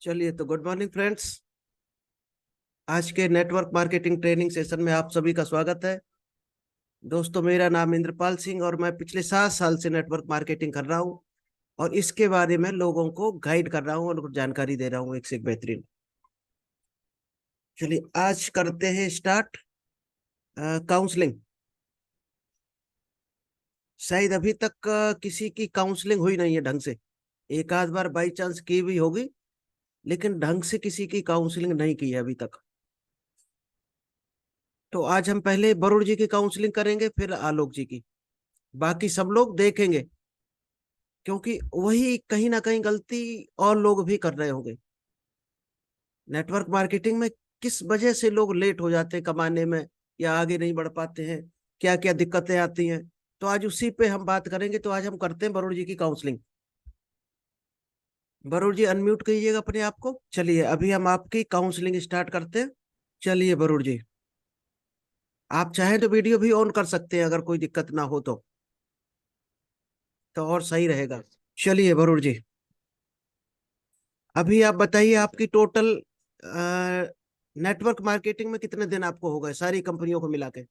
चलिए तो good morning friends. आज के नेटवर्क मार्केटिंग ट्रेनिंग सेशन में आप सभी का स्वागत है। दोस्तों, मेरा नाम इंद्रपाल सिंह और मैं पिछले 7 साल से नेटवर्क मार्केटिंग कर रहा हूँ और इसके बारे में लोगों को गाइड कर रहा हूँ और जानकारी दे रहा हूँ एक से एक बेहतरीन। चलिए आज करते हैं स्टार्ट। काउंसलिंग। शायद अभी तक किसी की काउंसलिंग हुई नहीं है ढंग से। एक आध बार बाई चांस की भी होगी, लेकिन ढंग से किसी की काउंसलिंग नहीं की है अभी तक। तो आज हम पहले वरुण जी की काउंसलिंग करेंगे, फिर आलोक जी की। बाकी सब लोग देखेंगे, क्योंकि वही कहीं ना कहीं गलती और लोग भी कर रहे होंगे। नेटवर्क मार्केटिंग में किस वजह से लोग लेट हो जाते हैं कमाने में या आगे नहीं बढ़ पाते हैं, क्या क्या दिक्कतें आती हैं, तो आज उसी पे हम बात करेंगे। तो आज हम करते हैं वरुण जी की काउंसलिंग। वरुण जी अनम्यूट कीजिएगा अपने आप को। चलिए अभी हम आपकी काउंसलिंग स्टार्ट करते हैं। चलिए वरुण जी, आप चाहें तो वीडियो भी ऑन कर सकते हैं, अगर कोई दिक्कत ना हो तो और सही रहेगा। यस। चलिए वरुण जी, अभी आप बताइए जी सर। आपकी टोटल नेटवर्क मार्केटिंग में कितने दिन आपको हो गए सारी कंपनियों को मिला के?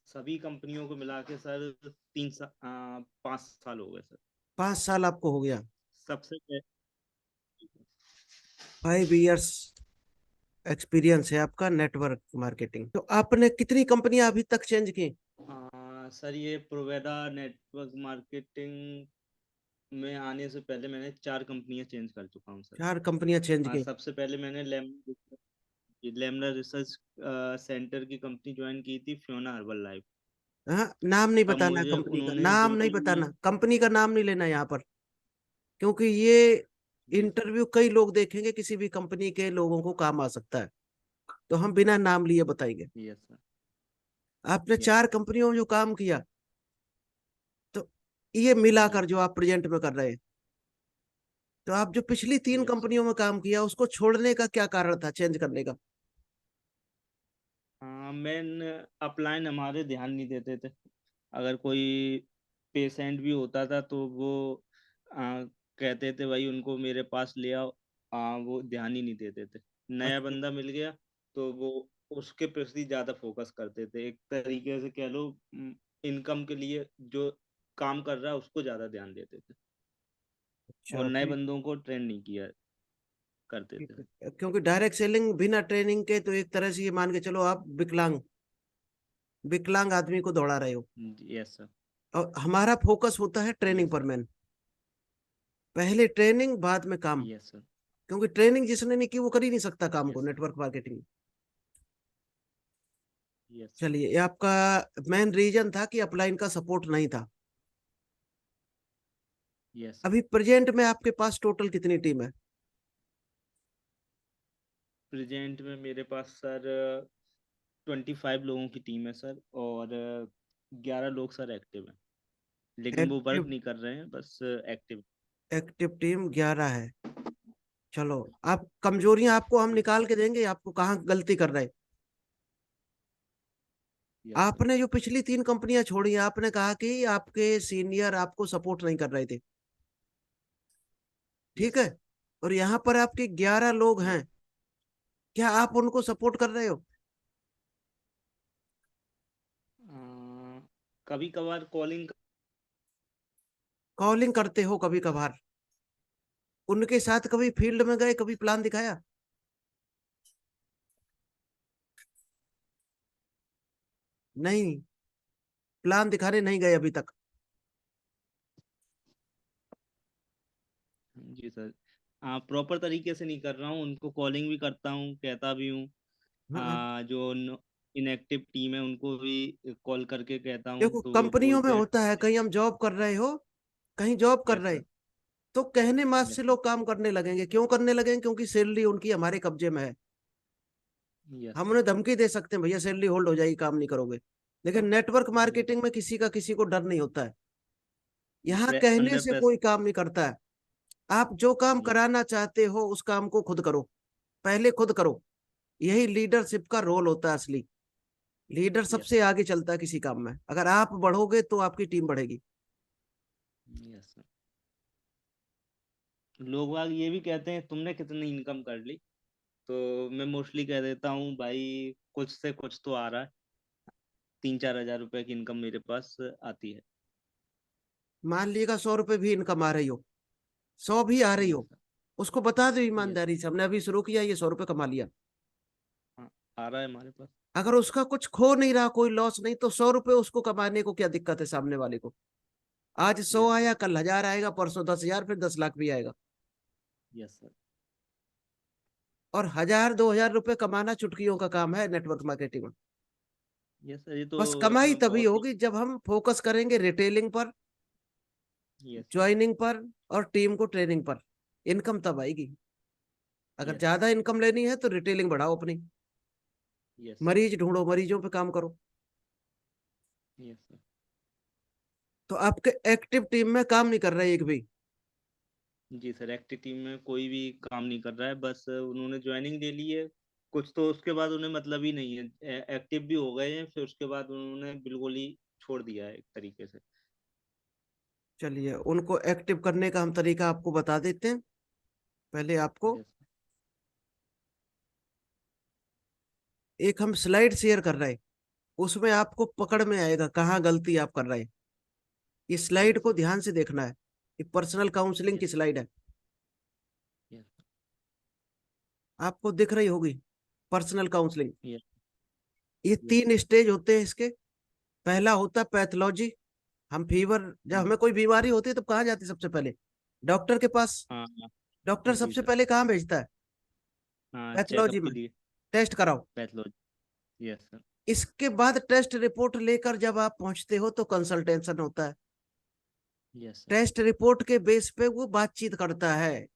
सभी कंपनियों को मिला के सर 5 साल हो गए सर। 5 साल आपको हो गया। सबसे पह- 5 इयर्स एक्सपीरियंस है आपका नेटवर्क मार्केटिंग। तो आपने कितनी कंपनियां अभी तक चेंज की? सर ये प्रोवेदा नेटवर्क मार्केटिंग में आने से पहले मैंने 4 कंपनियां चेंज कर चुका हूँ सर। 4 कंपनियां चेंज की। सबसे पहले मैंने लेमना रिसर्च सेंटर की कंपनी ज्वाइन की थी, फ्योना हर्बल लाइफ। हाँ, नाम नहीं तब बताना, मुझे कंपनी का उन्होंने नाम जो नहीं भी बताना, कंपनी का नाम नहीं लेना यहाँ पर, क्योंकि ये जी सर। इंटरव्यू कई लोग देखेंगे, किसी भी कंपनी के लोगों को काम आ सकता है। तो हम बिना नाम लिए बताएंगे। Yes sir. आपने यस। 4 कंपनियों में जो काम किया, तो ये जी मिलाकर जो आप प्रेजेंट में कर रहे हैं, तो आप जो पिछली 3 कंपनियों यस। में काम किया उसको छोड़ने का क्या कारण था, चेंज करने का? हाँ, मेन अपलाइन हमारे ध्यान नहीं देते थे। अगर कोई पेशेंट भी होता था तो वो कहते थे भाई उनको मेरे पास ले आओ। वो ध्यान ही नहीं देते थे। नया अच्छा। बंदा मिल गया तो वो उसके प्रति ज्यादा फोकस करते थे, एक तरीके से कह लो। इनकम के लिए जो काम कर रहा है उसको ज्यादा ध्यान देते थे और अच्छा, नए बंदों को ट्रेन नहीं किया करते थे। क्योंकि डायरेक्ट सेलिंग बिना ट्रेनिंग के, तो एक तरह से ये मान के चलो आप विकलांग विकलांग आदमी को दौड़ा रहे हो। Yes sir. और हमारा फोकस होता है ट्रेनिंग यस पर सर। मैन। पहले ट्रेनिंग बाद में काम। Yes sir. क्योंकि ट्रेनिंग जिसने नहीं की वो कर ही नहीं सकता काम को yes sir. Network marketing. Yes sir. चलिए, ये आपका मेन रीजन था कि अपलाइन का सपोर्ट नहीं था। Yes sir. अभी प्रेजेंट में आपके पास टोटल कितनी टीम है? प्रेजेंट में मेरे पास सर 25 लोगों की टीम है सर, और 11 लोग सर एक्टिव हैं, लेकिन वो वर्क एक्टिव नहीं कर रहे हैं, बस एक्टिव। एक्टिव टीम 11 है। चलो, आप कमजोरियां आपको हम यस निकाल सर। के देंगे, आपको कहाँ गलती कर रहे हैं। Yes sir. आपने जो पिछली 3 कंपनियां छोड़ी, आपने कहा कि आपके सीनियर आपको सपोर्ट नहीं कर रहे थे। ठीक यस है। सर। और यहाँ पर आपके 11 लोग यस। हैं, क्या आप उनको सपोर्ट कर रहे हो? कभी कभार कॉलिंग। कॉलिंग करते हो कभी कभार? उनके साथ कभी फील्ड में गए, कभी प्लान दिखाया? नहीं, प्लान दिखाने नहीं गए अभी तक। जी सर। प्रॉपर तरीके से नहीं कर रहा हूँ, उनको कॉलिंग भी करता हूँ, कहता भी हूँ। हाँ, जो इनएक्टिव टीम है उनको भी कॉल करके कहता हूँ देखो तो वो कंपनियों में बोलते होता है, हैं। कहीं हम जॉब कर रहे हो, कहीं जॉब कर यस रहे, सर। तो कहने मात्र से यस सर। लोग काम करने लगेंगे। क्यों करने लगेंगे? क्योंकि सैलरी उनकी हमारे कब्जे में है। यस हम सर। उन्हें धमकी दे सकते हैं, भैया सैलरी होल्ड हो जाएगी, काम नहीं करोगे। लेकिन नेटवर्क यस। मार्केटिंग में किसी का किसी को डर नहीं होता है। यहाँ कहने अंडर से प्रेस। कोई काम नहीं करता है। आप जो काम यस। कराना चाहते हो उस काम को खुद करो। पहले खुद करो। यही लीडरशिप का रोल होता है असली। लीडर यस सबसे सर। आगे चलता है किसी काम में। अगर आप बढ़ोगे तो आपकी टीम बढ़ेगी। Yes sir. लोग बाग ये भी कहते हैं तुमने कितनी इनकम कर ली। तो मैं मोस्टली कह देता हूँ भाई कुछ से कुछ तो आ रहा है। 3-4 हज़ार रुपए की इनकम मेरे पास आती है। मान लीजिएगा 100 रुपए भी इनकम आ रही हो, 100 भी आ रही यस हो, सर। उसको बता दो यस। ईमानदारी से, हमने अभी शुरू किया, ये 100 रुपए कमा लिया। हाँ, आ रहा है हमारे पास। अगर उसका कुछ खो नहीं रहा, कोई लॉस नहीं, तो 100 रुपए उसको कमाने को क्या दिक्कत है सामने वाले को। आज 100 यस सर। आया, कल 1000 आएगा, परसों 10,000, फिर 10 लाख भी आएगा। Yes sir. और 1000 2000 रुपए कमाना चुटकियों का काम है नेटवर्क मार्केटिंग में। यस सर, ये तो बस कमाई इसमें तभी बहुत ही। होगी जब हम फोकस करेंगे रिटेलिंग पर, यस सर। ज्वाइनिंग पर, और टीम को ट्रेनिंग पर। इनकम तब आएगी। अगर यस। ज्यादा इनकम लेनी है तो रिटेलिंग बढ़ाओ अपनी, यस सर। मरीज ढूंढो, मरीजों पे काम करो। Yes sir. तो आपके एक्टिव टीम में काम नहीं कर रहा है एक भी। जी सर, एक्टिव टीम में कोई भी काम नहीं कर रहा है, बस उन्होंने ज्वाइनिंग ले ली है। कुछ तो उसके बाद उन्हें मतलब ही नहीं है, एक्टिव भी हो गए हैं फिर उसके बाद उन्होंने बिल्कुल ही छोड़ दिया है एक तरीके से। चलिए, उनको एक्टिव करने का हम तरीका आपको बता देते हैं। पहले आपको यस। एक हम स्लाइड शेयर कर रहे हैं, उसमें आपको पकड़ में आएगा कहाँ गलती आप कर रहे हैं। ये स्लाइड यस को सर। ध्यान से देखना है। ये पर्सनल काउंसलिंग की यस। स्लाइड है, यस। आपको दिख रही होगी। Personal counselling, yes. ये यस सर। 3 स्टेज होते हैं इसके। पहला होता है पैथोलॉजी। हम फीवर, जब हाँ। हमें कोई बीमारी होती है तो कहाँ जाती है सबसे पहले? डॉक्टर के पास। हाँ। हाँ। डॉक्टर जी सबसे सर। पहले कहाँ भेजता है? हाँ, पैथोलॉजी चेकअप के में। लिए। टेस्ट कराओ। पैथोलॉजी। Yes sir. इसके बाद टेस्ट रिपोर्ट लेकर जब आप पहुंचते हो तो कंसल्टेशन होता है। Yes sir. टेस्ट रिपोर्ट के बेस पे वो बातचीत करता है,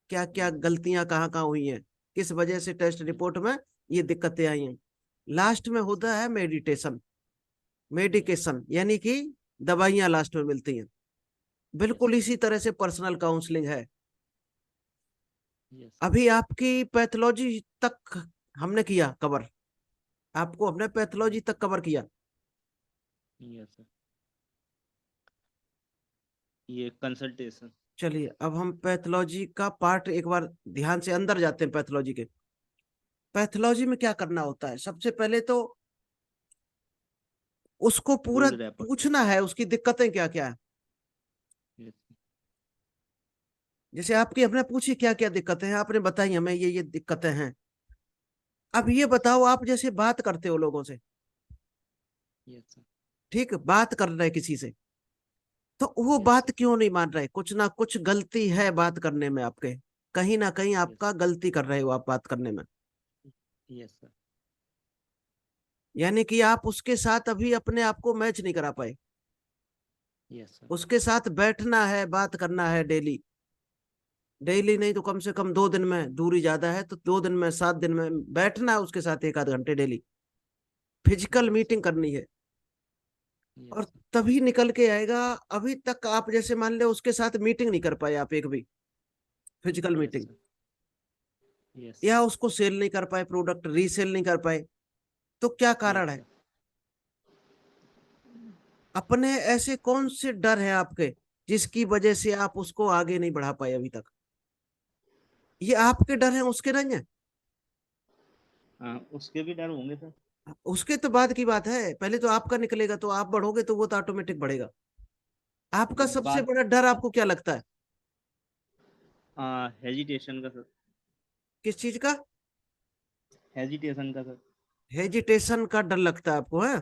क्या क्या यस। गलतियां कहाँ कहाँ हुई हैं, किस वजह से टेस्ट यस। रिपोर्ट में ये दिक्कतें आई हैं। लास्ट में यस सर। होता है मेडिटेशन, यस। मेडिकेशन यानी कि दवाइयां लास्ट में मिलती हैं। यस बिल्कुल सर। इसी तरह से पर्सनल काउंसलिंग है। Yes sir. अभी आपकी पैथोलॉजी तक हमने किया कवर, आपको हमने पैथोलॉजी तक कवर किया। Yes sir. ये कंसल्टेशन। चलिए, अब हम पैथोलॉजी का पार्ट एक बार ध्यान से अंदर जाते हैं पैथोलॉजी के। पैथोलॉजी में क्या करना होता है? सबसे पहले तो उसको पूरा बिल्ड रैपर। पूछना है उसकी दिक्कतें क्या क्या है। यस। जैसे आपकी हमने पूछी क्या क्या दिक्कतें हैं, आपने बताई हमें ये दिक्कतें हैं। अब ये यस। बताओ, आप जैसे बात करते हो लोगों से, यस सर। ठीक, बात कर रहे किसी से, तो वो यस बात सर। क्यों नहीं मान रहे? कुछ ना कुछ गलती है बात करने में आपके, कहीं ना कहीं यस। आपका गलती कर रहे हो आप बात करने में। Yes sir. यानी कि आप उसके साथ अभी अपने आप को मैच नहीं करा पाए। Yes sir. उसके साथ बैठना है, बात करना है डेली। डेली नहीं तो कम से कम 2 दिन में, दूरी ज्यादा है तो 2 दिन में, 7 दिन में बैठना है उसके साथ 1 आध घंटे daily. Physical yes sir. Meeting करनी है, यस और सर। तभी निकल के आएगा। अभी तक आप जैसे मान लो उसके साथ मीटिंग नहीं कर पाए आप, एक भी physical yes meeting, sir. Yes या सर। उसको सेल नहीं कर पाए, प्रोडक्ट रीसेल नहीं कर पाए, तो क्या कारण यस है? सर। अपने ऐसे कौन से डर हैं आपके जिसकी वजह से आप उसको आगे नहीं बढ़ा पाए अभी तक? ये आपके डर हैं, उसके नहीं है। हाँ, उसके भी डर होंगे सर। उसके तो बाद की बात है, पहले तो आपका निकलेगा, तो आप बढ़ोगे तो वो तो ऑटोमेटिक बढ़ेगा। आपका जी, सबसे बात। बड़ा डर आपको क्या लगता है? हेजिटेशन का सर। किस चीज का? हेजिटेशन का सर। हेजिटेशन का डर लगता है आपको, है?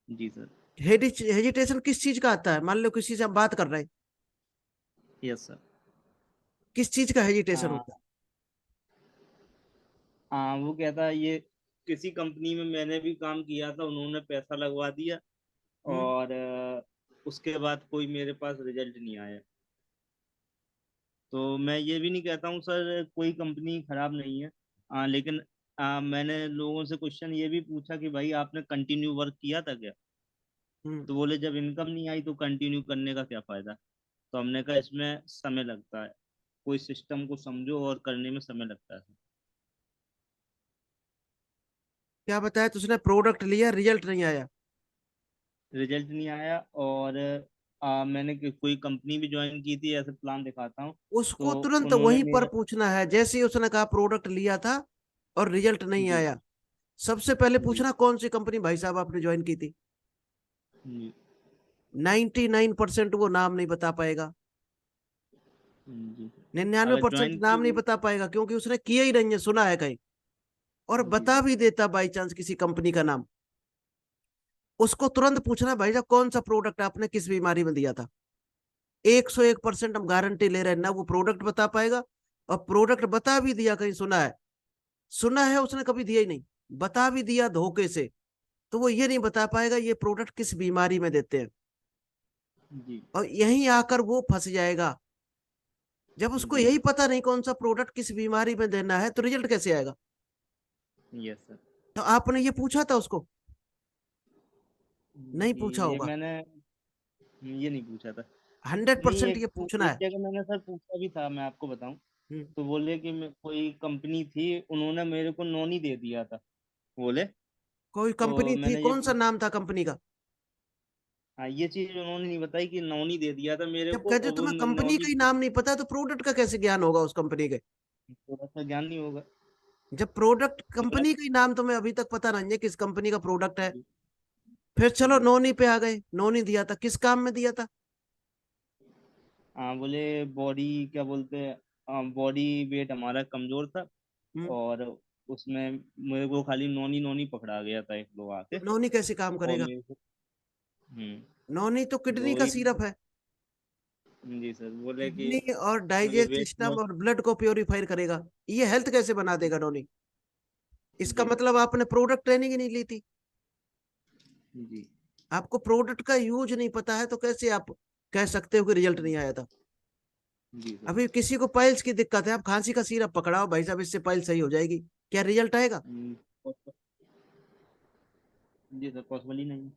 जी सर। हेजिटेशन किस चीज का आता है? मान लो किसी से आप बात कर रहे हैं, यस सर। किस चीज का हेजिटेशन हाँ। होता है? हाँ, वो कहता है ये किसी कंपनी में मैंने भी काम किया था, उन्होंने पैसा लगवा दिया हम्म। और उसके बाद कोई मेरे पास रिजल्ट नहीं आया। तो मैं ये भी नहीं कहता हूँ सर कोई कंपनी खराब नहीं है। लेकिन मैंने लोगों से क्वेश्चन ये भी पूछा कि भाई आपने कंटिन्यू वर्क किया था क्या। हम्म। तो बोले जब इनकम नहीं आई तो कंटिन्यू करने का क्या फायदा। तो हमने कहा इसमें समय लगता है, कोई सिस्टम को समझो और करने में समय लगता है। क्या बताया तुझने? प्रोडक्ट लिया, रिजल्ट नहीं आया। रिजल्ट नहीं आया और मैंने कोई कंपनी भी ज्वाइन की थी, ऐसे प्लान दिखाता हूँ। उसको तो तुरंत उन्होंने वहीं पर मेरे पूछना है, जैसे ही उसने कहा प्रोडक्ट लिया था और रिजल्ट नहीं जी आया, सबसे पहले जी पूछना कौन सी कंपनी भाई साहब आपने ज्वाइन की थी। जी 99% वो नाम नहीं बता पाएगा, जी। 99% ज्वाइन नाम नहीं की। बता पाएगा, क्योंकि उसने किया ही नहीं है, सुना है कहीं। और जी बता सर। भी देता बाई चांस किसी कंपनी का नाम, उसको तुरंत पूछना भाई साहब कौन सा प्रोडक्ट आपने किस बीमारी में दिया था। 101% हम गारंटी ले रहे हैं ना वो प्रोडक्ट बता पाएगा, और प्रोडक्ट बता भी दिया कहीं सुना है, सुना है उसने कभी दिया ही नहीं, बता भी दिया धोखे से, तो वो ये नहीं बता पाएगा ये प्रोडक्ट किस बीमारी में देते हैं। जी और यहीं आकर वो फंस जाएगा। जब उसको जी यही पता नहीं कौन सा प्रोडक्ट किस बीमारी में देना है, तो रिजल्ट कैसे आएगा। Yes sir. तो आपने ये पूछा था उसको, नहीं जी पूछा ये होगा। मैंने ये नहीं पूछा था। 100% नहीं, ये पूछना एक है। जगह मैंने सर पूछा भी था, मैं आपको बताऊं। हम्म, तो बोले कि कोई कंपनी थी, उन्होंने मेरे को नॉन ही दे दिया था, बोले। कोई तो कंपनी थी, मैंने ये कौन सा नाम था कंपनी का। हाँ, ये चीज उन्होंने नहीं बताई कि नॉन ही दे दिया था मेरे जब को, कहते हो और वो तुम्हें कंपनी नॉन का ही। ही नाम नहीं पता, तो प्रोडक्ट का कैसे ज्ञान होगा उस कंपनी के। थोड़ा सा ज्ञान नहीं होगा। जब प्रोडक्ट मैं कंपनी का ही नाम तुम्हें अभी तक पता नहीं है किस कंपनी का प्रोडक्ट है। जी फिर चलो जी। नोनी पे आ गए, नोनी दिया था, किस काम में दिया था। हाँ, बोले बॉडी क्या बोलते हैं, बॉडी वेट हमारा कमजोर था, हम्म, और उसमें मेरे को खाली नॉनी नॉनी पकड़ा गया था एक लोग आके। नोनी कैसे काम और करेगा। मेरे को नोनी तो किडनी वो का वही। सिरप है। जी सर, बोले कि किडनी और मुझे डाइजेस्ट वेट सिस्टम लॉस। और ब्लड को प्योरीफाई करेगा। ये हेल्थ कैसे बना देगा नोनी। इसका जी मतलब आपने प्रोडक्ट ट्रेनिंग ही नहीं ली थी। जी आपको प्रोडक्ट का यूज नहीं पता है, तो कैसे आप कह सकते हो कि रिजल्ट नहीं आया था। जी सर। अभी किसी को पाइल्स की दिक्कत है, आप खांसी का सिरप पकड़ाओ भाई साहब इससे पाइल्स सही हो जाएगी, क्या रिजल्ट आएगा। जी सर, पॉसिबल ही नहीं।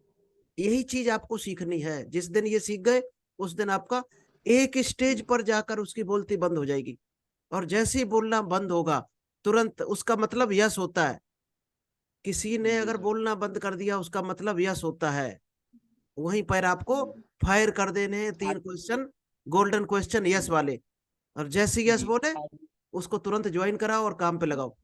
यही चीज आपको सीखनी है, जिस दिन ये सीख गए उस दिन आपका एक स्टेज जी पर जाकर उसकी बोलती बंद हो जाएगी। और जैसे ही बोलना बंद होगा, तुरंत उसका मतलब यस होता है। किसी ने जी अगर सर। बोलना बंद कर दिया उसका मतलब यस होता है। वहीं पर आपको जी फायर कर देने हैं आज। 3 क्वेश्चन, गोल्डन क्वेश्चन यस वाले। और जैसे यस जी बोले, आज। उसको तुरंत ज्वाइन कराओ और काम पे लगाओ।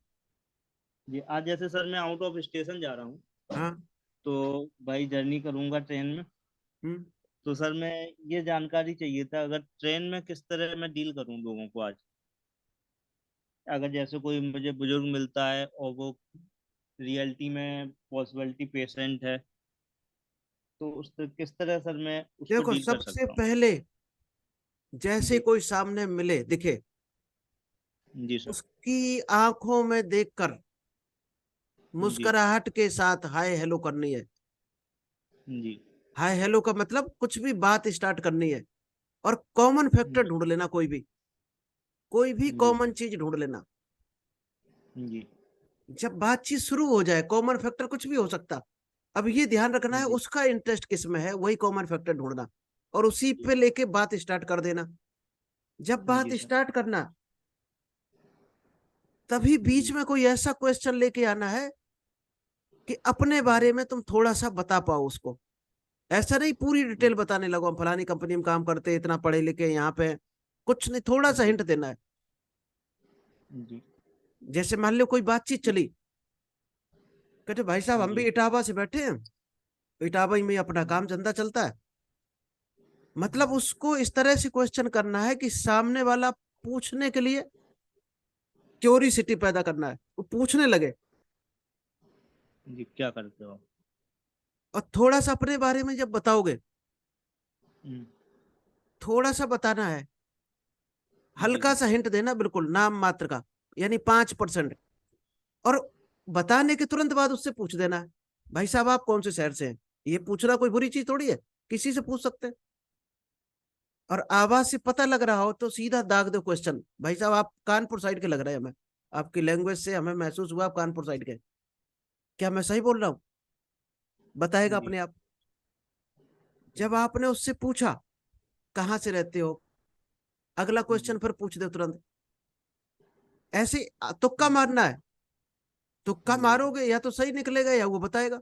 जी आज जैसे सर मैं आउट ऑफ स्टेशन जा रहा हूँ, हाँ। तो भाई जर्नी करूंगा ट्रेन में। हम्म। तो सर मैं ये जानकारी चाहिए था, अगर ट्रेन में किस तरह मैं डील करूं लोगों को आज। अगर जैसे कोई मुझे बुजुर्ग मिलता है और वो रियलिटी में पॉसिबिलिटी पेशेंट है, तो उस किस तरह सर मैं उसको देखो डील कर सबसे सकता हूँ। पहले, जैसे जी कोई सामने मिले दिखे, जी सर। उसकी आंखों में देखकर जी मुस्कुराहट के साथ हाय हेलो करनी है। जी हाय हेलो का मतलब कुछ भी बात स्टार्ट करनी है। और कॉमन फैक्टर जी ढूंढ लेना, कोई भी जी कॉमन सर। चीज ढूंढ लेना। जी जब बातचीत शुरू हो जाए, कॉमन फैक्टर कुछ भी हो सकता। अब ये ध्यान रखना है जी उसका इंटरेस्ट किस में है, वही कॉमन फैक्टर ढूंढना, और उसी जी पे लेके बात स्टार्ट कर देना। जब जी बात सर। स्टार्ट करना, तभी बीच जी में कोई ऐसा क्वेश्चन लेके आना है कि अपने बारे में तुम थोड़ा सा बता पाओ उसको। ऐसा नहीं पूरी डिटेल बताने लगो हम फलानी कंपनी में काम करते हैं, इतना पढ़े लिखे यहाँ पे हैं। कुछ नहीं, थोड़ा सा जी हिंट देना है। जी जैसे मान लो कोई बातचीत चली, कहते भाई साहब हम भी जी इटावा से बैठे हैं, इटावा ही में अपना काम धंधा चलता है। मतलब उसको इस तरह से क्वेश्चन करना है कि सामने वाला पूछने के लिए क्यूरियोसिटी पैदा करना है, वो पूछने लगे। जी क्या करते हो आप? और थोड़ा सा अपने बारे में जब बताओगे, हम्म, थोड़ा सा बताना है, जी हल्का सर। सा हिंट देना, बिल्कुल नाम मात्र का, यानी 5%। और बताने के तुरंत बाद उससे पूछ देना है भाई साहब आप कौन से शहर से हैं। ये पूछना कोई बुरी चीज थोड़ी है, किसी से पूछ सकते हैं। और आवाज से पता लग रहा हो तो सीधा दाग दो क्वेश्चन, भाई साहब आप कानपुर साइड के लग रहे हैं हमें, आपकी लैंग्वेज से हमें महसूस हुआ आप कानपुर साइड के। क्या मैं सही बोल रहा हूँ। बताएगा जी अपने आप। जब आपने उससे पूछा कहाँ से रहते हो, अगला क्वेश्चन जी फिर पूछ दो तुरंत। ऐसे तुक्का मारना है। तुक्का जी सर। मारोगे या तो सही निकलेगा या वो बताएगा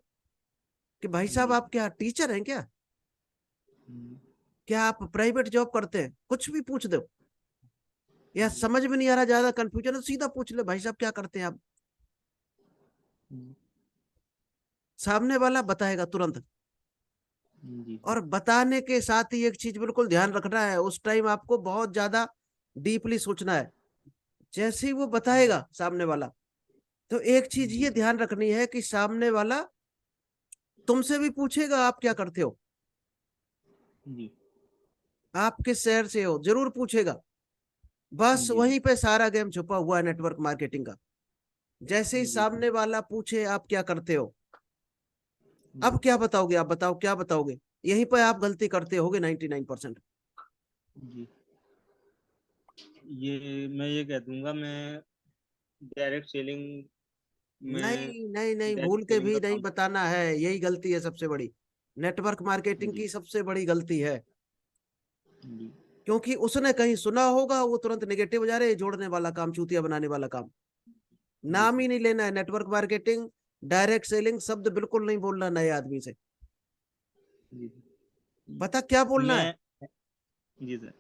कि भाई साहब जी आप क्या टीचर हैं क्या। हम्म, क्या आप प्राइवेट जॉब करते हैं? कुछ भी पूछ दो, या जी। समझ में नहीं आ रहा, ज्यादा कंफ्यूजन है तो सीधा पूछ ले, भाई साहब क्या करते हैं आप? जी। सामने वाला बताएगा तुरंत। जी और सर। बताने के साथ ही एक चीज बिल्कुल ध्यान रखना है, उस टाइम आपको बहुत ज्यादा डीपली सोचना है। जैसे ही वो बताएगा सामने वाला, तो एक चीज जी ये ध्यान रखनी है कि सामने वाला तुमसे भी पूछेगा आप क्या करते हो, जी। आप किस शहर से हो, जरूर पूछेगा। बस जी सर। वहीं पे सारा गेम छुपा हुआ है नेटवर्क मार्केटिंग का। जैसे ही जी सर। सामने वाला पूछे आप क्या करते हो, जी। अब क्या बताओगे, आप बताओ क्या बताओगे? यहीं पर आप गलती करते होगे 99%। जी। मैं ये कह दूंगा, मैं डायरेक्ट सेलिंग में नहीं नहीं नहीं, डायरेक्ट भूल के सेलिंग भी का नहीं काम। बताना है, यही गलती है सबसे बड़ी, नेटवर्क मार्केटिंग जी। की सबसे बड़ी गलती है। जी। क्योंकि उसने कहीं सुना होगा, वो तुरंत नेगेटिव हो जा रहे, जोड़ने वाला काम, चूतिया बनाने वाला काम। जी नाम सर। ही नहीं लेना है नेटवर्क मार्केटिंग, डायरेक्ट सेलिंग शब्द बिल्कुल नहीं बोलना नए आदमी से। जी। पता क्या बोलना है? मैं जी सर,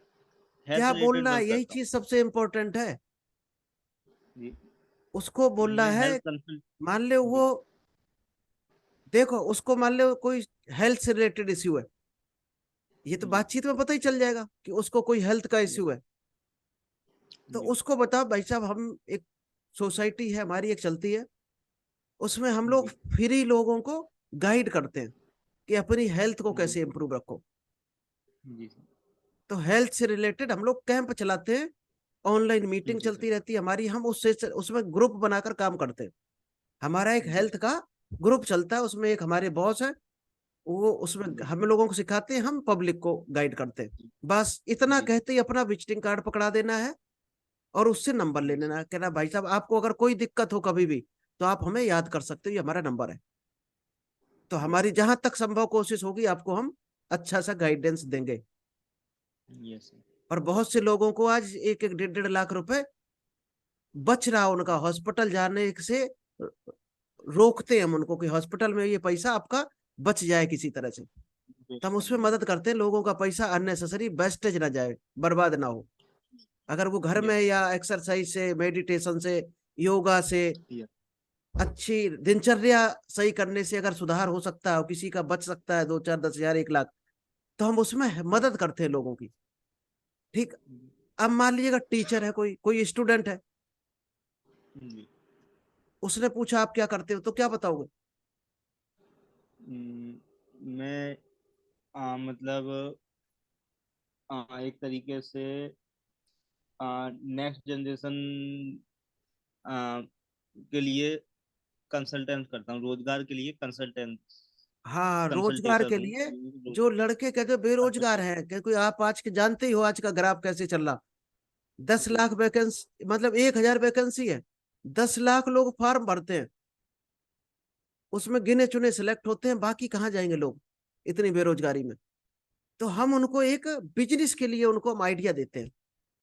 हेल्थ क्या रिलेटेड बोलना है, वर्क यही करता हूँ। चीज सबसे इंपॉर्टेंट है। जी। उसको बोलना मैं है, हेल्थ कंसल्ट। मान लो जी। वो, देखो उसको मान लो कोई हेल्थ से रिलेटेड इश्यू है, ये तो जी। बातचीत में पता ही चल जाएगा कि उसको कोई हेल्थ का जी। इश्यू है। तो जी। उसको बताओ भाई साहब, हम एक सोसाइटी है हमारी, एक चलती है, उसमें हम लोग जी। फ्री लोगों को गाइड करते हैं कि अपनी हेल्थ को जी। कैसे इंप्रूव रखो। जी सर। तो हेल्थ से रिलेटेड हम लोग कैंप चलाते हैं, ऑनलाइन मीटिंग जी सर। चलती रहती है हमारी, हम उससे उसमें ग्रुप बनाकर काम करते हैं। हमारा एक जी। हेल्थ का ग्रुप चलता है, उसमें एक हमारे बॉस है, वो उसमें जी। हम लोगों को सिखाते हैं, हम पब्लिक को गाइड करते हैं। बस इतना जी। कहते ही अपना विजिटिंग कार्ड पकड़ा देना है, और उससे नंबर ले जी लेना सर। है, कहना भाई साहब आपको अगर कोई दिक्कत हो कभी भी, तो आप हमें याद कर सकते हो, ये हमारा नंबर है। तो जी। हमारी जहां तक संभव कोशिश होगी आपको हम अच्छा सा गाइडेंस देंगे। Yes sir. और बहुत से लोगों को आज 1-1 डेढ़ 1.5 लाख रुपए बच रहा उनका, हॉस्पिटल जाने से रोकते हैं हम उनको कि हॉस्पिटल में ये पैसा आपका बच जाए किसी तरह से। तो हम बेस्ट उसमें है। मदद करते हैं, लोगों का पैसा अननेसेसरी वेस्टेज ना जाए, बर्बाद ना हो। अगर वो घर में यस। या एक्सरसाइज से, मेडिटेशन से, योगा से, यस। अच्छी दिनचर्या सही करने से अगर सुधार हो सकता है और किसी का बच सकता है 2 4 10 हजार 1 लाख, तो हम उसमें मदद करते हैं लोगों की। ठीक। अब मान लीजिएगा टीचर है, कोई कोई स्टूडेंट है, जी। उसने पूछा आप क्या करते हो, तो क्या बताओगे? मैं मतलब एक तरीके से नेक्स्ट जनरेशन के लिए कंसल्टेंट करता हूँ, रोजगार के लिए कंसल्टेंट हाँ, रोजगार कंसल्टेटर के हूँ। लिए। जो लड़के कहते बेरोजगार कंसल्टेंट। हैं, क्योंकि आप आज के जानते ही हो आज का ग्राफ कैसे चल रहा, दस जी। लाख वैकेंसी मतलब 1 हजार वैकेंसी है, 10 लाख लोग फॉर्म भरते हैं, उसमें गिने चुने सिलेक्ट होते हैं, बाकी कहाँ जाएंगे लोग इतनी बेरोजगारी में? तो हम उनको एक बिजनेस के लिए उनको हम आइडिया देते हैं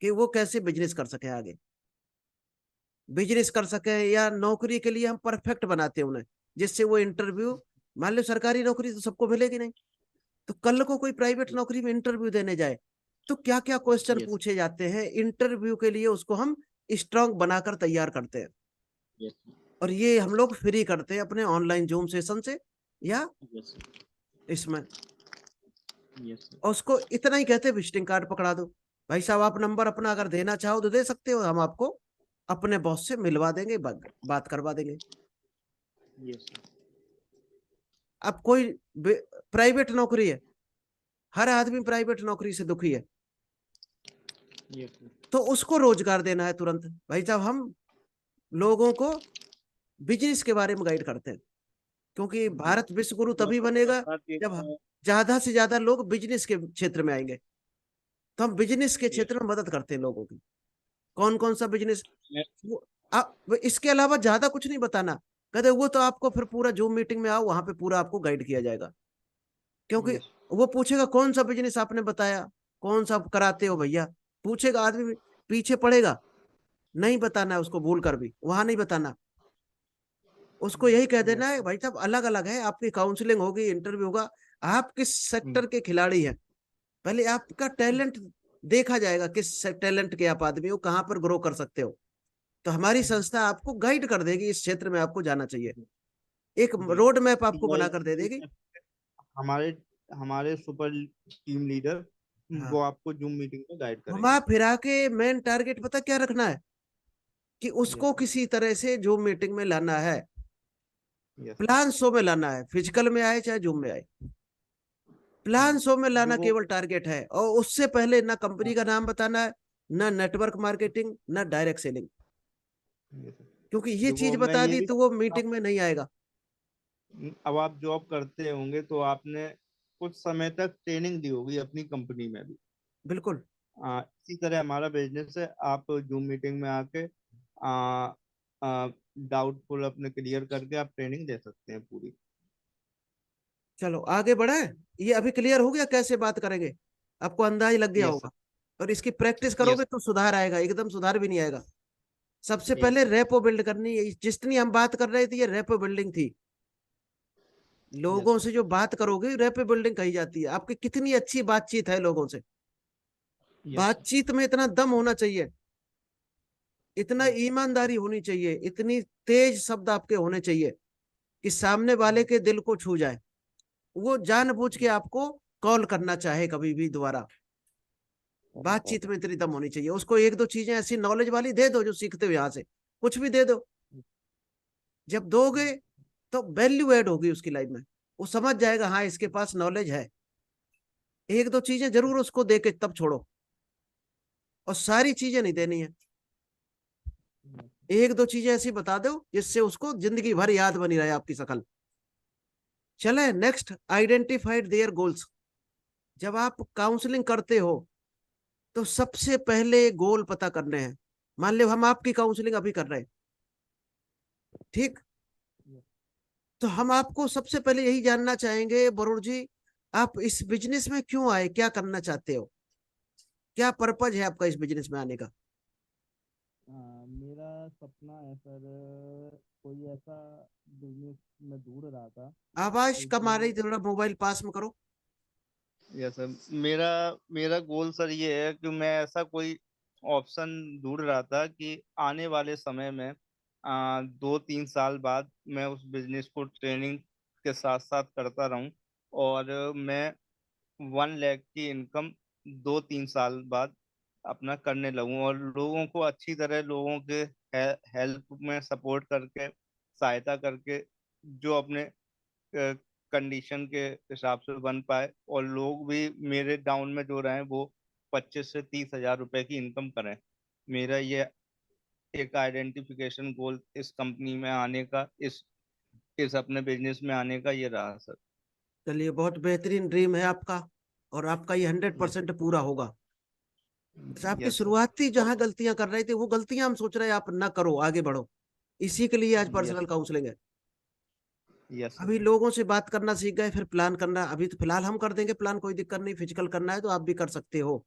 कि वो कैसे बिजनेस कर सके आगे, बिजनेस कर सके, या नौकरी के लिए हम परफेक्ट बनाते हैं उन्हें, जिससे वो इंटरव्यू, मान लो सरकारी नौकरी तो सबको मिलेगी नहीं, तो कल को कोई प्राइवेट नौकरी में इंटरव्यू देने जाए, तो क्या क्या क्वेश्चन यस। पूछे जाते हैं इंटरव्यू के लिए, उसको हम स्ट्रांग बनाकर तैयार करते हैं। यस। और ये हम लोग फ्री करते हैं अपने ऑनलाइन जूम सेशन से, या यस। इसमें। यस। और उसको इतना ही कहते हैं विजिटिंग कार्ड पकड़ा दो, भाई साहब आप नंबर अपना अगर देना चाहो तो दे सकते हो, हम आपको अपने बॉस से मिलवा देंगे, बात करवा देंगे। यस। अब कोई प्राइवेट नौकरी है, हर आदमी प्राइवेट नौकरी से दुखी है, यस। तो उसको रोजगार देना है तुरंत। भाई साहब हम लोगों को बिजनेस के बारे में गाइड करते हैं, क्योंकि जी। भारत विश्व गुरु तो तभी आपके बनेगा साथ एक। जब ज्यादा से ज्यादा लोग बिजनेस के क्षेत्र में आएंगे। तो हम बिजनेस के यस। क्षेत्र में मदद करते हैं लोगों की। कौन कौन सा बिजनेस, मैं। वो वो इसके अलावा ज्यादा कुछ नहीं बताना, कहते वो तो आपको फिर पूरा जूम मीटिंग में आओ, वहां पे पूरा आपको गाइड किया जाएगा। क्योंकि यस। वो पूछेगा कौन सा बिजनेस आपने बताया, कौन सा कराते हो भैया, पूछेगा आदमी, पीछे पड़ेगा। नहीं बताना है उसको, भूल कर भी वहां नहीं बताना, उसको यही कह देना यस। है भाई साहब अलग अलग है, आपकी काउंसलिंग होगी, इंटरव्यू होगा, आप किस हम्म। सेक्टर के खिलाड़ी हैं, पहले आपका टैलेंट देखा जाएगा, किस टैलेंट के आप आदमी हो, कहाँ पर ग्रो कर सकते हो। तो हमारी संस्था आपको गाइड कर देगी, इस क्षेत्र में आपको जाना चाहिए, एक जी। रोड मैप आपको और बनाकर दे देगी। हमारे हमारे सुपर टीम लीडर हाँ, वो आपको जूम मीटिंग में गाइड घुमा करेंगे। फिरा के मेन टारगेट पता क्या रखना है, कि यस उसको सर। किसी तरह से जूम मीटिंग में लाना है, यस सर। प्लान शो में लाना है, फिजिकल में आए चाहे जूम में आए, प्लान शो में लाना जो केवल टारगेट है। और उससे पहले ना कंपनी का नाम बताना है, ना नेटवर्क मार्केटिंग, ना डायरेक्ट सेलिंग, यस सर। क्योंकि ये देखो चीज मैं बता ये दी भी तो वो मीटिंग में नहीं आएगा। अब आप जॉब करते होंगे तो आपने कुछ समय तक ट्रेनिंग दी होगी अपनी कंपनी में भी। बिल्कुल। इसी तरह हमारा बिजनेस है, आप जूम मीटिंग में आके आ, आ, डाउटफुल अपने क्लियर करके आप ट्रेनिंग दे सकते हैं पूरी। चलो आगे बढ़े। ये अभी क्लियर हो गया कैसे बात करेंगे, आपको अंदाज लग गया यस सर। होगा। और इसकी प्रैक्टिस यस। करोगे तो सुधार आएगा, एकदम सुधार भी नहीं आएगा। सबसे यस पहले सर। रेपो बिल्ड करनी है, जितनी हम बात कर रहे थे ये रेपो बिल्डिंग थी। यस लोगों सर। से जो बात करोगे रेपो बिल्डिंग कही जाती है। आपकी कितनी अच्छी बातचीत है लोगों से, यस सर। बातचीत में इतना दम होना चाहिए, इतना यस सर। ईमानदारी होनी चाहिए, इतनी तेज शब्द आपके होने चाहिए कि सामने वाले के दिल को छू जाए, वो जानबूझ के आपको कॉल करना चाहे कभी भी दोबारा। बातचीत में इतनी दम होनी चाहिए। उसको एक दो चीजें ऐसी नॉलेज वाली दे दो जो सीखते हो यहाँ से, कुछ भी दे दो। जब दोगे तो वैल्यू ऐड होगी उसकी लाइफ में, वो समझ जाएगा हाँ इसके पास नॉलेज है। एक दो चीजें जरूर उसको दे के तब छोड़ो, और सारी चीजें नहीं देनी है। एक दो चीजें ऐसी बता दो जिससे उसको जिंदगी भर याद बनी रहे आपकी शकल। चले नेक्स्ट, आइडेंटिफाइड देयर गोल्स। जब आप काउंसलिंग करते हो तो सबसे पहले गोल पता करने हैं। मान लो हम आपकी काउंसलिंग अभी कर रहे हैं, ठीक, तो हम आपको सबसे पहले यही जानना चाहेंगे वरुण जी, आप इस बिजनेस में क्यों आए, क्या करना चाहते हो, क्या पर्पज है आपका इस बिजनेस में आने का। मेरा सपना है सर, कोई ऐसा बिजनेस मैं ढूंढ रहा था आवाज कि कम आ रही, जो। थोड़ा मोबाइल पास में करो। Yes sir. मेरा मेरा गोल सर ये है कि मैं ऐसा कोई ऑप्शन ढूंढ रहा था कि आने वाले समय में 2-3 साल बाद मैं उस बिजनेस को ट्रेनिंग के साथ साथ करता रहूं, और मैं 1 लाख की इनकम 2-3 साल बाद अपना करने लगूं, और लोगों को अच्छी तरह लोगों के हेल्प में सपोर्ट करके सहायता करके जो अपने कंडीशन के हिसाब से बन पाए, और लोग भी मेरे डाउन में जो रहे वो 25 से 30 हजार रुपए की इनकम करें। मेरा ये एक आइडेंटिफिकेशन गोल इस कंपनी में आने का, इस अपने बिजनेस में आने का ये रहा सर। चलिए बहुत बेहतरीन ड्रीम है आपका, और आपका ये हंड्रेड यस। परसेंट पूरा होगा। अच्छा, आपकी यस सर। शुरुआती जहां गलतियां कर रहे थे वो गलतियां हम सोच रहे हैं आप ना करो, आगे बढ़ो। इसी के लिए आज यस। पर्सनल काउंसलिंग है। Yes sir. अभी लोगों से बात करना सीख गए, फिर प्लान करना, अभी तो फिलहाल हम कर देंगे प्लान, कोई दिक्कत नहीं। फिजिकल करना है तो आप भी कर सकते हो,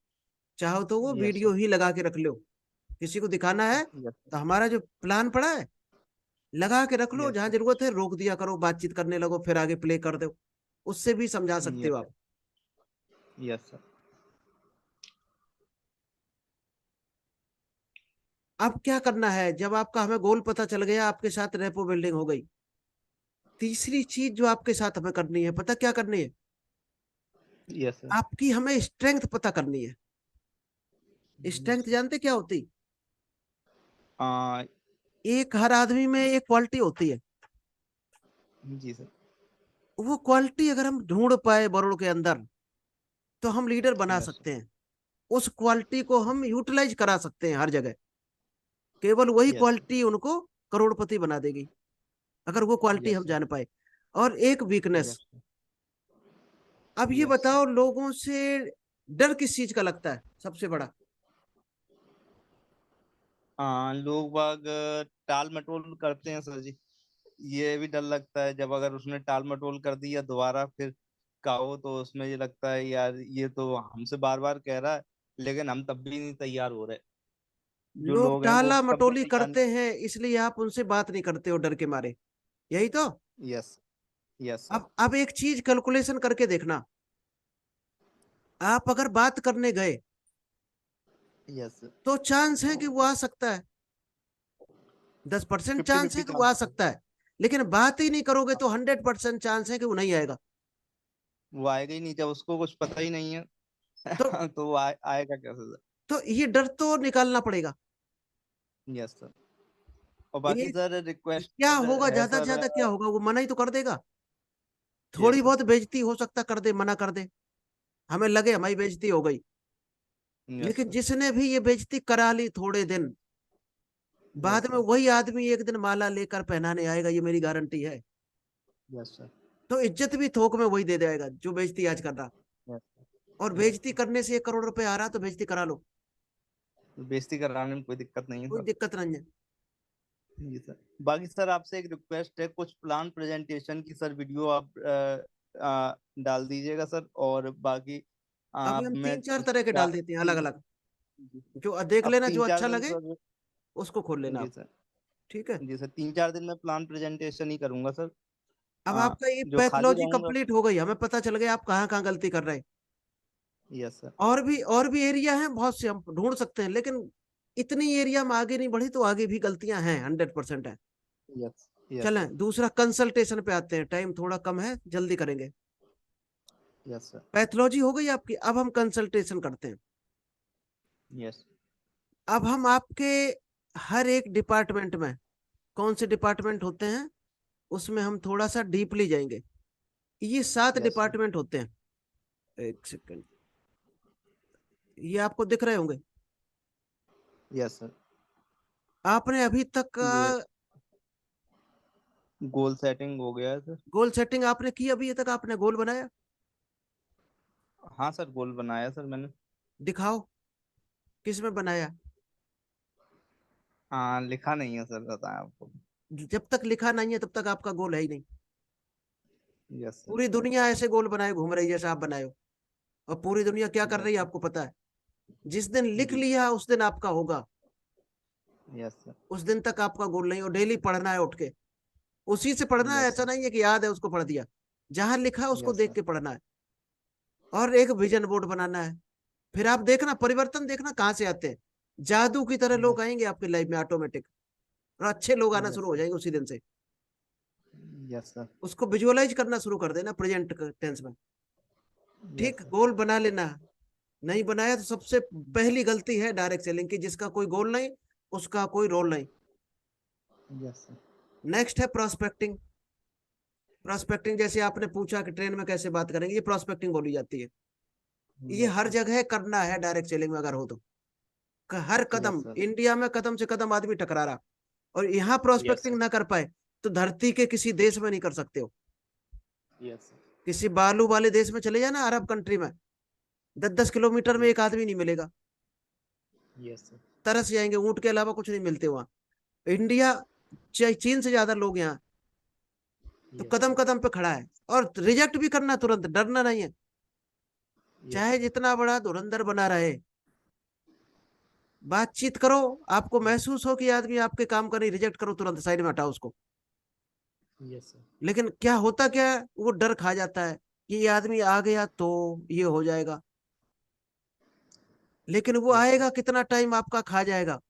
चाहो तो वो यस वीडियो सर। ही लगा के रख लो। किसी को दिखाना है यस। तो हमारा जो प्लान पड़ा है लगा के रख लो, यस जहां सर। जरूरत है रोक दिया करो, बातचीत करने लगो, फिर आगे प्ले कर दो। उससे भी समझा सकते हो यस आप। सर। Yes sir. अब क्या करना है, जब आपका हमें गोल पता चल गया, आपके साथ रेपो बिल्डिंग हो गई, तीसरी चीज जो आपके साथ हमें करनी है, पता क्या करनी है, यस सर। आपकी हमें स्ट्रेंथ पता करनी है। स्ट्रेंथ जानते क्या होती, आ, एक हर आदमी में एक क्वालिटी होती है। जी सर। वो क्वालिटी अगर हम ढूंढ पाए वरुण के अंदर तो हम लीडर बना यस सर। सकते हैं। उस क्वालिटी को हम यूटिलाइज करा सकते हैं हर जगह। केवल वही यस सर। क्वालिटी उनको करोड़पति बना देगी, अगर वो क्वालिटी यस हम सर। जान पाए। और एक वीकनेस, यस। अब ये यस सर। बताओ लोगों से डर किस चीज का लगता है सबसे बड़ा। हाँ, लोग बाग टाल मटोल करते हैं सर जी। ये भी डर लगता है, जब अगर उसने टाल मटोल कर दिया दोबारा फिर कहो तो उसमें ये लगता है यार ये तो हमसे बार बार कह रहा है, लेकिन हम तब भी नहीं तैयार हो रहे। जो लोग लोग हैं वो टाला तब भी मटोली तैयार नहीं। करते हैं, इसलिए आप उनसे बात नहीं करते हो डर के मारे, यही तो। यस। Yes sir. अब एक चीज कैलकुलेशन करके देखना, आप अगर बात करने गए यस सर। तो चांस है कि वो आ सकता है, 10% 50 चांस 50 है कि वो चांस आ है सर। सकता है। लेकिन बात ही नहीं करोगे तो 100% चांस है कि वो नहीं आएगा। वो आएगा ही नहीं जब उसको कुछ पता ही नहीं है। तो तो वो आएगा कैसे सर? ये डर तो निकालना पड़ेगा। Yes sir. और बाकी ये सर रिक्वेस्ट क्या होगा, है ज्यादा से सर। ज्यादा क्या होगा, वो मना ही तो कर देगा। थोड़ी यस सर। बहुत बेइज्जती हो सकता कर दे, मना कर दे, हमें लगे हमारी बेइज्जती हो गई। यस लेकिन सर। जिसने भी ये बेइज्जती करा ली थोड़े दिन बाद यस में, सर। वही आदमी एक दिन माला लेकर पहनाने आएगा, ये मेरी गारंटी है। Yes sir. तो इज्जत भी थोक में वही दे देगा जो बेइज्जती आज कर रहा। यस और यस बेइज्जती सर। करने से 1 करोड़ रुपए आ रहा तो बेइज्जती करा लो, बेइज्जती कराने में कोई दिक्कत नहीं है कोई सर। दिक्कत नहीं है। जी सर। बाकी सर आपसे एक रिक्वेस्ट है, कुछ प्लान प्रेजेंटेशन की सर वीडियो आप डाल दीजिएगा सर। और बाकी अभी हम मैं 3 4 तरह के डाल देते हैं अलग तीन अलग, जो देख अब लेना, जो 3 4 अच्छा दिन लगे सर। उसको खोल लेना जी आप। सर। ठीक है। जी सर, 3 4 दिन में प्लान प्रेजेंटेशन ही करूंगा सर। अब आपका ये जो खाली पैथोलॉजी रहूंगा। कंप्लीट हो गई, हमें पता चल गया आप कहाँ कहाँ गलती कर रहे हैं। Yes sir. और भी एरिया हैं बहुत से, हम ढूंढ सकते हैं, लेकिन इतनी एरिया में आगे नहीं बढ़ी तो आगे भी गलतियां हैं, 100% है। यस। यस चलें सर। दूसरा कंसल्टेशन पे आते हैं, टाइम थोड़ा कम है, जल्दी करेंगे। Yes sir. पैथोलॉजी हो गई आपकी, अब हम कंसल्टेशन करते हैं। यस। अब हम आपके हर एक डिपार्टमेंट में, कौन से डिपार्टमेंट होते हैं उसमें हम थोड़ा सा डीपली जाएंगे। ये 7 यस सर। डिपार्टमेंट होते हैं। एक सेकंड, ये आपको दिख रहे होंगे। Yes sir. आपने अभी तक का ये गोल सेटिंग हो गया है सर। गोल सेटिंग आपने की, अभी तक आपने गोल बनाया? हाँ सर, गोल बनाया सर मैंने। दिखाओ किस में बनाया। हाँ, लिखा नहीं है सर, बताएं आपको। जब तक लिखा नहीं है तब तक आपका गोल है ही नहीं। Yes sir. पूरी दुनिया ऐसे गोल बनाए घूम रही है जैसे आप बनाए हो। और पूरी दुनिया क्या कर यस रही है सर। आपको पता है। जिस दिन लिख जी। लिया उस दिन आपका होगा, यस सर। उस दिन तक आपका गोल नहीं। और डेली पढ़ना है उठ के, उसी से पढ़ना है, यस ऐसा सर। नहीं है कि याद है उसको पढ़ दिया। जहां लिखा है उसको यस देख सर। के पढ़ना है। और एक विजन बोर्ड बनाना है। फिर आप देखना परिवर्तन, देखना कहाँ से आते हैं। जादू की तरह लोग आएंगे आपकी लाइफ में ऑटोमेटिक, और अच्छे लोग आना यस शुरू हो सर। जाएंगे उसी दिन से। Yes sir. उसको विजुअलाइज करना शुरू कर देना प्रेजेंट टेंस में। यस ठीक, सर। गोल बना लेना। नहीं बनाया तो सबसे पहली गलती है डायरेक्ट सेलिंग की, जिसका कोई गोल नहीं उसका कोई रोल नहीं। Yes sir. नेक्स्ट है प्रोस्पेक्टिंग। प्रोस्पेक्टिंग जैसे आपने पूछा कि ट्रेन में कैसे बात करेंगे, ये प्रोस्पेक्टिंग बोली जाती है। ये यस हर सर। जगह करना है डायरेक्ट सेलिंग में अगर हो तो। हर यस कदम सर। इंडिया में कदम से कदम आदमी टकरा रहा, और यहाँ यस प्रोस्पेक्टिंग सर। ना कर पाए तो धरती के किसी देश में नहीं कर सकते हो। Yes sir. किसी बालू वाले देश में चले जाना, अरब कंट्री में 10 10 किलोमीटर में एक आदमी नहीं मिलेगा, यस सर। तरस जाएंगे, ऊंट के अलावा कुछ नहीं मिलते वहां। इंडिया चीन से ज्यादा लोग यहाँ, तो यस कदम सर। कदम पे खड़ा है। और रिजेक्ट भी करना तुरंत, डरना नहीं है। यस चाहे सर। जितना बड़ा धुरंधर बना रहे, बातचीत करो, आपको महसूस हो कि आदमी आपके काम का नहीं, रिजेक्ट करो तुरंत, साइड में हटाओ उसको। Yes sir. लेकिन क्या होता क्या है, वो डर खा जाता है कि ये आदमी आ गया तो ये हो जाएगा। लेकिन वो यस सर। आएगा कितना टाइम आपका खा जाएगा,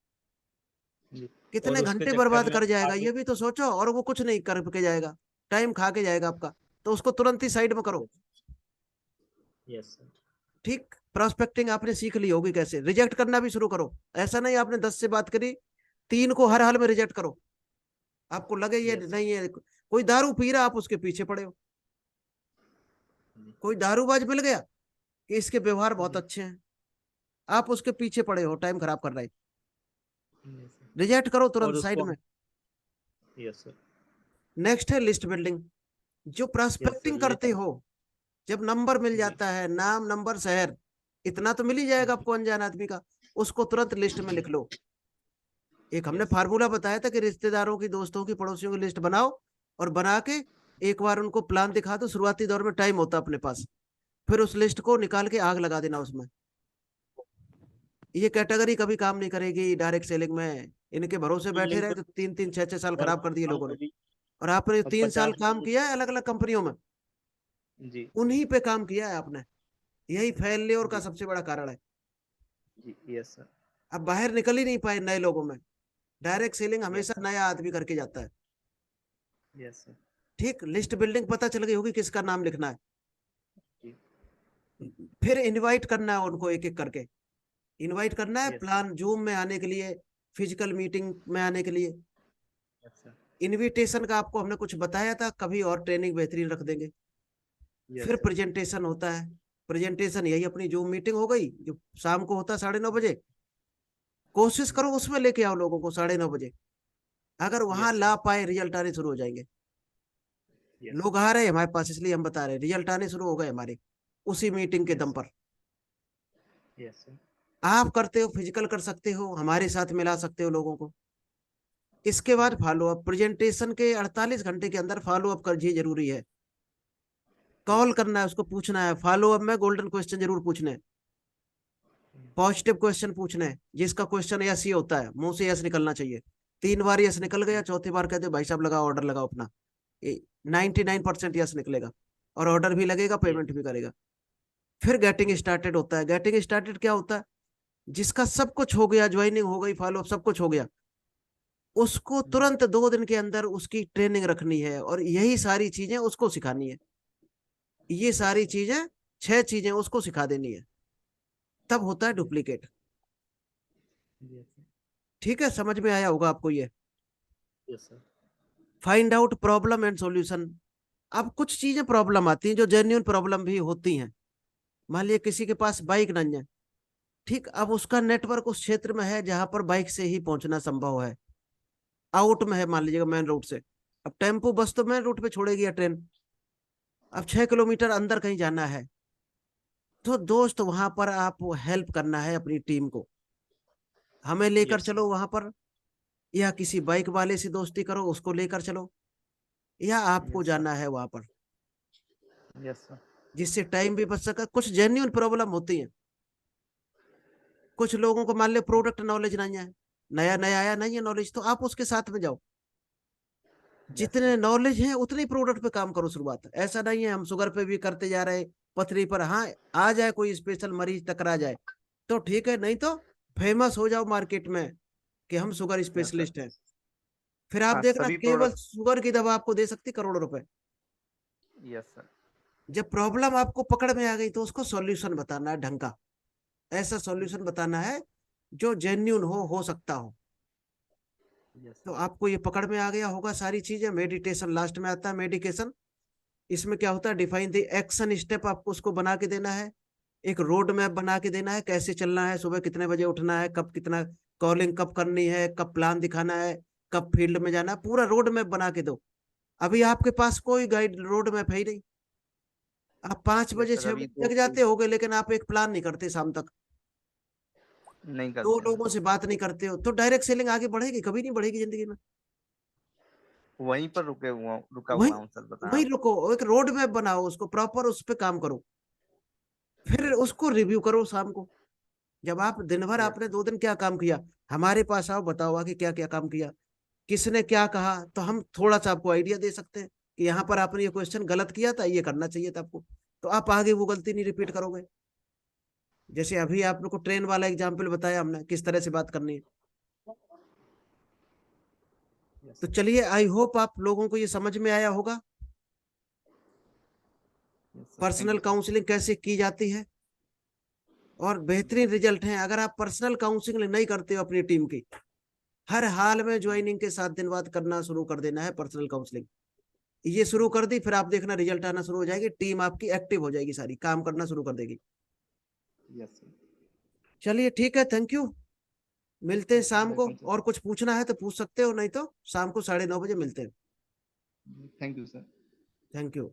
जी। और कितने उसके घंटे चक्कर बर्बाद में कर जाएगा, आगे। ये भी तो सोचो। और वो कुछ नहीं करके जाएगा, टाइम खा के जाएगा आपका। तो उसको तुरंत ही साइड में करो। Yes sir. ठीक, प्रोस्पेक्टिंग आपने सीख ली होगी कैसे, रिजेक्ट करना भी शुरू करो। ऐसा नहीं आपने 10 से बात करी, 3 को हर हाल में रिजेक्ट करो। आपको लगे ये यस नहीं है, कोई दारू पी रहा आप उसके पीछे पड़े हो। सर। कोई दारूबाज मिल गया कि इसके व्यवहार बहुत जी। अच्छे हैं, आप उसके पीछे पड़े हो, टाइम खराब कर रहे हैं। Yes sir. रिजेक्ट करो और तुरंत साइड उसको। में। Yes sir. नेक्स्ट है लिस्ट बिल्डिंग। जो यस सर, प्रोस्पेक्टिंग करते लिस्ट। हो, जब नंबर मिल जी। जाता है, नाम नंबर शहर, इतना तो मिल ही जाएगा जी। आपको अनजान आदमी का, उसको तुरंत लिस्ट में लिख लो। एक हमने यस सर। फार्मूला बताया था कि रिश्तेदारों की, दोस्तों की, पड़ोसियों की लिस्ट बनाओ, और बना के एक बार उनको प्लान दिखा दो। शुरुआती दौर में टाइम होता अपने पास, फिर उस लिस्ट को निकाल के आग लगा देना उसमें। ये कैटेगरी कभी काम नहीं करेगी डायरेक्ट सेलिंग में। इनके भरोसे बैठे रहे लिंक। तो 3 3 6 6 साल और खराब कर दिए लोगों ने। कभी। और आपने और 3 साल 50 काम लोग। किया है अलग अलग कंपनियों में, जी। उन्हीं पे काम किया है आपने। यही फेल्योर का जी सबसे बड़ा कारण है। जी, यस सर। अब बाहर निकल ही नहीं पाए नए लोगों में। डायरेक्ट सेलिंग यस हमेशा सर। नया आदमी करके जाता है। Yes sir. ठीक, लिस्ट बिल्डिंग पता चल गई होगी किसका नाम लिखना है। जी। फिर इनवाइट करना है उनको एक एक करके। इनवाइट करना है यस सर। प्लान जूम में आने के लिए, फिजिकल मीटिंग में आने के लिए। Yes sir. इनविटेशन का आपको हमने कुछ बताया था, कभी और ट्रेनिंग बेहतरीन रख देंगे। फिर यस सर। प्रेजेंटेशन होता है। प्रेजेंटेशन यही अपनी जूम मीटिंग हो गई जो शाम को होता है 9:30 बजे। कोशिश करो उसमें लेके आओ लोगों को 9:30 बजे। अगर वहां यस ला सर। पाए, रिजल्ट आने शुरू हो जाएंगे। यस लोग सर। आ रहे हैं हमारे पास, इसलिए हम बता रहे हैं, रिजल्ट आने शुरू हो गए हमारे उसी मीटिंग के यस दम सर। पर। Yes sir. आप करते हो, फिजिकल कर सकते हो, हमारे साथ मिला सकते हो लोगों को। इसके बाद फॉलो अप, प्रेजेंटेशन के 48 घंटे के अंदर फॉलो अप कर जरूरी है। Call yes sir. करना है उसको, पूछना है फॉलो अप में, गोल्डन क्वेश्चन जरूर पूछने हैं। पॉजिटिव क्वेश्चन पूछने हैं, जिसका क्वेश्चन यस ही होता है, मुंह से यस निकलना चाहिए। 3 बार यस निकल गया, चौथी बार कहते हो भाई साहब लगाओ ऑर्डर, लगाओ अपना। 99% यस निकलेगा और ऑर्डर भी लगेगा, पेमेंट भी करेगा। फिर गेटिंग स्टार्टेड होता है। गेटिंग स्टार्टेड क्या होता है? जिसका सब कुछ हो गया, ज्वाइनिंग हो गई, फॉलो अप सब कुछ हो गया, उसको तुरंत 2 दिन के अंदर उसकी ट्रेनिंग रखनी है और यही सारी चीजें उसको सिखानी है। ये यस सारी सर। चीजें, 6 चीजें उसको सिखा देनी है, तब होता है यस डुप्लीकेट। सर। ठीक है, समझ में आया होगा आपको ये। Yes sir. Find out problem and solution. अब कुछ चीजें प्रॉब्लम आती हैं जो जेन्युइन प्रॉब्लम भी होती हैं। मान लिया किसी के पास बाइक नहीं है, ठीक, अब उसका नेटवर्क उस क्षेत्र में है जहां पर बाइक से ही पहुंचना संभव है, आउट में है मान लीजिएगा मेन रोड से। अब टेम्पो बस तो मेन रोड पे छोड़ेगी या ट्रेन। अब 6 किलोमीटर अंदर कहीं जाना है, तो दोस्त वहां पर आप हेल्प करना है अपनी टीम को, हमें लेकर यस सर। चलो वहां पर, या किसी बाइक वाले से दोस्ती करो उसको लेकर चलो, या आपको यस सर। जाना है वहां पर, यस सर। जिससे टाइम भी बच सका। कुछ जेन्युइन प्रॉब्लम होती है। कुछ लोगों को मान लो प्रोडक्ट नॉलेज नहीं है, नया नया आया नहीं है नॉलेज, तो आप उसके साथ में जाओ। Yes sir. जितने नॉलेज है उतने प्रोडक्ट पे काम करो शुरुआत। ऐसा नहीं है हम शुगर पे भी करते जा रहे, पथरी पर, हाँ आ जाए कोई स्पेशल मरीज टकरा जाए तो ठीक है, नहीं तो फेमस हो जाओ मार्केट में कि हम शुगर यस सर। स्पेशलिस्ट हैं। फिर आप हाँ, देखना सभी केवल प्रोडक्ट। शुगर की दवा आपको दे सकती करोड़ों रुपए। Yes sir. जब प्रॉब्लम आपको पकड़ में आ गई तो उसको सॉल्यूशन बताना है ढंग का। ऐसा सॉल्यूशन बताना है जो जेन्यून हो सकता हो। यस तो सर। आपको ये पकड़ में आ गया होगा सारी चीजें। मेडिटेशन लास्ट में आता है, मेडिकेशन। इसमें क्या होता है, डिफाइन द एक्शन स्टेप, आपको उसको बना के देना है। एक रोड मैप बना के देना है, कैसे चलना है, सुबह कितने बजे उठना है, कब कितना कॉलिंग कब करनी है, कब प्लान दिखाना है, कब फील्ड में जाना है, पूरा रोड मैप बना के दो। अभी आपके पास कोई गाइड रोड मैप है ही नहीं। आप 5 बजे यस सर, 6 अभी बजे तो जग जाते होगे, लेकिन आप एक प्लान नहीं करते शाम तक, नहीं दो करते लोगों सर। से बात नहीं करते हो, तो डायरेक्ट सेलिंग आगे बढ़ेगी? कभी नहीं बढ़ेगी जिंदगी में। वहीं पर रुका वही हुआ हूँ सर, बताएं वही आप। रुको, एक रोड मैप बनाओ, उसको प्रॉपर उस पर काम करो, फिर यस सर। उसको रिव्यू करो शाम को। जब आप दिन भर, यस आपने सर। 2 दिन क्या काम किया, हमारे पास आओ, बताओ आगे क्या क्या काम किया, किसने क्या कहा, तो हम थोड़ा सा आपको आइडिया दे सकते हैं कि यहाँ पर आपने ये क्वेश्चन गलत किया था, ये करना चाहिए था आपको। तो आप आगे वो गलती नहीं रिपीट करोगे। जैसे अभी आप लोग को ट्रेन वाला एग्जाम्पल बताया हमने, किस तरह से बात करनी है। यस तो सर। चलिए, आई होप आप लोगों को ये समझ में आया होगा yes sir, thank personal you sir. Counselling कैसे की जाती है। और बेहतरीन रिजल्ट हैं अगर आप पर्सनल काउंसलिंग नहीं करते हो अपनी टीम की। हर हाल में ज्वाइनिंग के 7 दिन बाद करना शुरू कर देना है पर्सनल काउंसलिंग। ये शुरू कर दी, फिर आप देखना रिजल्ट आना शुरू हो जाएगी, टीम आपकी एक्टिव हो जाएगी, सारी काम करना शुरू कर देगी। Yes sir. चलिए ठीक है, थैंक यू। मिलते हैं शाम को, वेलकम सर। और कुछ पूछना है तो पूछ सकते हो, नहीं तो शाम को 9:30 बजे मिलते हैं। Thank you sir. Thank you.